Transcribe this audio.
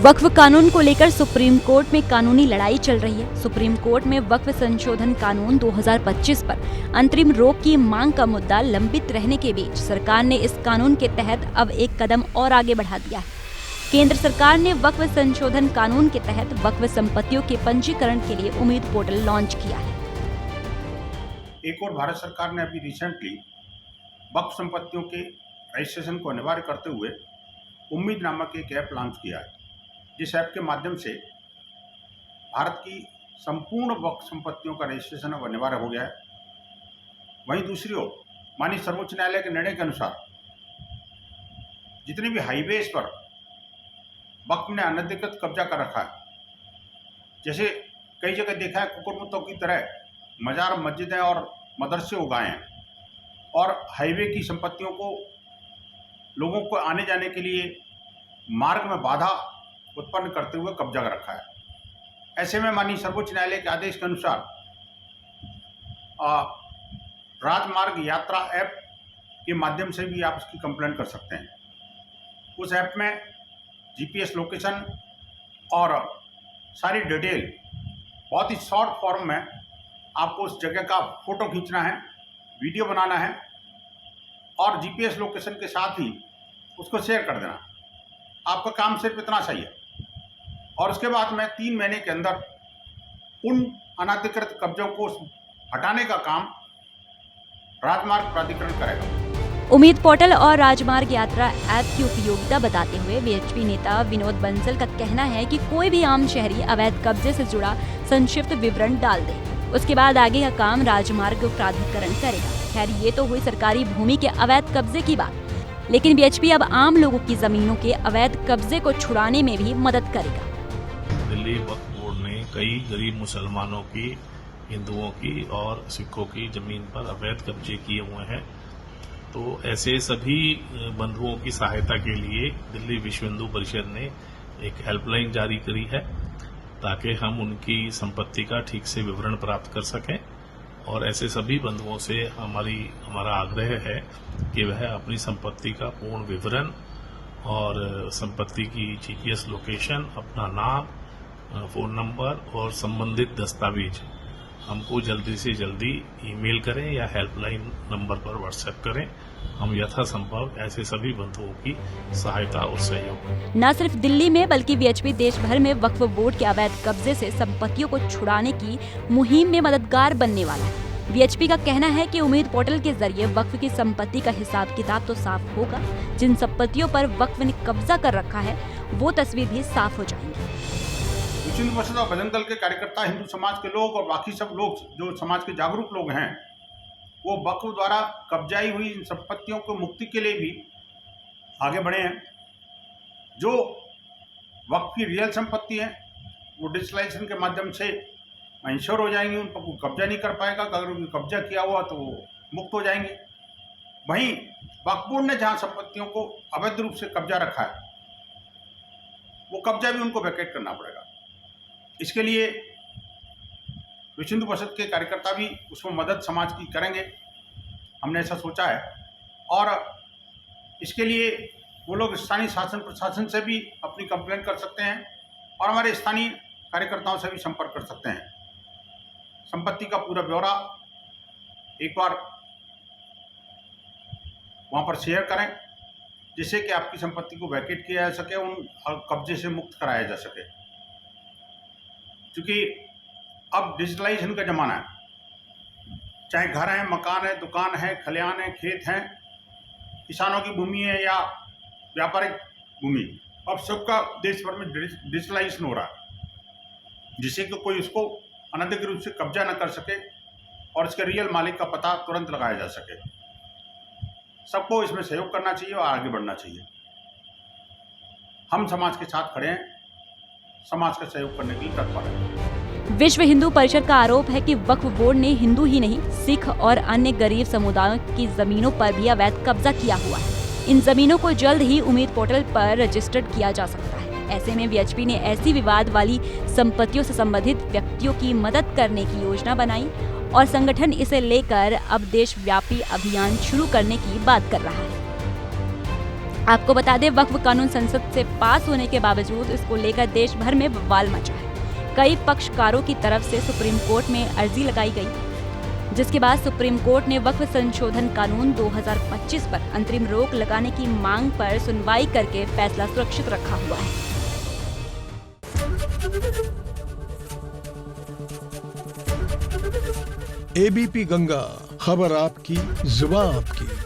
वक्फ कानून को लेकर सुप्रीम कोर्ट में कानूनी लड़ाई चल रही है। सुप्रीम कोर्ट में वक्फ संशोधन कानून 2025 पर अंतरिम रोक की मांग का मुद्दा लंबित रहने के बीच सरकार ने इस कानून के तहत अब एक कदम और आगे बढ़ा दिया है। केंद्र सरकार ने वक्फ संशोधन कानून के तहत वक्फ संपत्तियों के पंजीकरण के लिए उम्मीद पोर्टल लॉन्च किया है। एक और भारत सरकार ने अभी रिसेंटली वक्फ संपत्तियों के रजिस्ट्रेशन को अनिवार्य करते हुए उम्मीद नामक एक ऐप लॉन्च किया है, जिस ऐप के माध्यम से भारत की संपूर्ण वक्फ संपत्तियों का रजिस्ट्रेशन अब अनिवार्य हो गया है। वहीं दूसरी ओर माननीय सर्वोच्च न्यायालय के निर्णय के अनुसार जितने भी हाईवेज पर वक्फ ने अनधिकृत कब्जा कर रखा है, जैसे कई जगह देखा है कुकुरमुत्तों की तरह मजार मस्जिदें और मदरसे उगाए हैं और हाईवे की संपत्तियों को लोगों को आने जाने के लिए मार्ग में बाधा उत्पन्न करते हुए कब्जा कर रखा है। ऐसे में माननीय सर्वोच्च न्यायालय के आदेश के अनुसार राजमार्ग यात्रा ऐप के माध्यम से भी आप उसकी कंप्लेंट कर सकते हैं। उस ऐप में जीपीएस लोकेशन और सारी डिटेल बहुत ही शॉर्ट फॉर्म में आपको उस जगह का फोटो खींचना है, वीडियो बनाना है और जीपीएस लोकेशन के साथ ही उसको शेयर कर देना। आपका काम सिर्फ इतना सही है और उसके बाद में 3 महीने के अंदर उन अनधिकृत कब्जों को हटाने का काम राजमार्ग प्राधिकरण करेगा। उम्मीद पोर्टल और राजमार्ग यात्रा ऐप की उपयोगिता बताते हुए बीएचपी नेता विनोद बंसल का कहना है कि कोई भी आम शहरी अवैध कब्जे से जुड़ा संक्षिप्त विवरण डाल दे, उसके बाद आगे का काम राजमार्ग प्राधिकरण करेगा। खैर, ये तो हुई सरकारी भूमि के अवैध कब्जे की बात, लेकिन बीएचपी अब आम लोगों की जमीनों के अवैध कब्जे को छुड़ाने में भी मदद करेगा। दिल्ली वक्फ बोर्ड ने कई गरीब मुसलमानों की, हिंदुओं की और सिखों की जमीन पर अवैध कब्जे किए हुए हैं, तो ऐसे सभी बंधुओं की सहायता के लिए दिल्ली विश्व हिंदू परिषद ने एक हेल्पलाइन जारी करी है, ताकि हम उनकी संपत्ति का ठीक से विवरण प्राप्त कर सकें। और ऐसे सभी बंधुओं से हमारा आग्रह है कि वह अपनी संपत्ति का पूर्ण विवरण और संपत्ति की जीपीएस लोकेशन, अपना नाम, फोन नंबर और संबंधित दस्तावेज हमको जल्दी से जल्दी ईमेल करें या हेल्पलाइन नंबर पर व्हाट्सएप करें। हम यथासंभव ऐसे सभी बंधुओं की सहायता और सहयोग न सिर्फ दिल्ली में बल्कि बीएचपी देश भर में वक्फ बोर्ड के अवैध कब्जे से संपत्तियों को छुड़ाने की मुहिम में मददगार बनने वाला है। बीएचपी का कहना है कि उम्मीद पोर्टल के जरिए वक्फ की संपत्ति का हिसाब किताब तो साफ होगा, जिन संपत्तियों पर वक्फ ने कब्जा कर रखा है वो तस्वीर भी साफ हो जाएंगी। विश्व हिंदू परिषद और बजरंग दल के कार्यकर्ता, हिंदू समाज के लोग और बाकी सब लोग जो समाज के जागरूक लोग हैं, वो वक्फ द्वारा कब्जाई हुई इन संपत्तियों को मुक्ति के लिए भी आगे बढ़े हैं। जो वक्फ की रियल संपत्ति है वो डिजिटलाइजेशन के माध्यम से इंश्योर हो जाएंगी, उन पर कोई कब्जा नहीं कर पाएगा। अगर उन्होंने कब्जा किया हुआ तो वो मुक्त हो जाएंगे। वहीं वक्फ बोर्ड ने जहाँ संपत्तियों को अवैध रूप से कब्जा रखा है, वो कब्जा भी उनको वैकेट करना पड़ेगा। इसके लिए विश्व हिंदू परिषद के कार्यकर्ता भी उसमें मदद समाज की करेंगे, हमने ऐसा सोचा है। और इसके लिए वो लोग स्थानीय शासन प्रशासन से भी अपनी कंप्लेंट कर सकते हैं और हमारे स्थानीय कार्यकर्ताओं से भी संपर्क कर सकते हैं। संपत्ति का पूरा ब्यौरा एक बार वहाँ पर शेयर करें, जिससे कि आपकी संपत्ति को वैकेट किया जा सके, उन कब्जे से मुक्त कराया जा सके। क्योंकि अब डिजिटलाइजेशन का ज़माना है, चाहे घर है, मकान है, दुकान है, खलिहान है, खेत हैं, किसानों की भूमि है या व्यापारिक भूमि, अब सबका देश भर में डिजिटलाइजेशन हो रहा है, जिससे कि कोई उसको अनधिकृत रूप से कब्जा न कर सके और इसके रियल मालिक का पता तुरंत लगाया जा सके। सबको इसमें सहयोग करना चाहिए और आगे बढ़ना चाहिए। हम समाज के साथ खड़े हैं, समाज का सहयोग करने के लिए तत्पर हैं। विश्व हिंदू परिषद का आरोप है कि वक्फ बोर्ड ने हिंदू ही नहीं, सिख और अन्य गरीब समुदायों की जमीनों पर भी अवैध कब्जा किया हुआ है। इन जमीनों को जल्द ही उम्मीद पोर्टल पर रजिस्टर्ड किया जा सकता है। ऐसे में बीएचपी ने ऐसी विवाद वाली संपत्तियों से संबंधित व्यक्तियों की मदद करने की योजना बनाई और संगठन इसे लेकर अब देशव्यापी अभियान शुरू करने की बात कर रहा है। आपको बता दें, वक्फ कानून संसद से पास होने के बावजूद इसको लेकर देश भर में बवाल मचा है। कई पक्षकारों की तरफ से सुप्रीम कोर्ट में अर्जी लगाई गई, जिसके बाद सुप्रीम कोर्ट ने वक्फ संशोधन कानून 2025 पर अंतरिम रोक लगाने की मांग पर सुनवाई करके फैसला सुरक्षित रखा हुआ है। एबीपी गंगा, खबर आपकी, जुबान आपकी।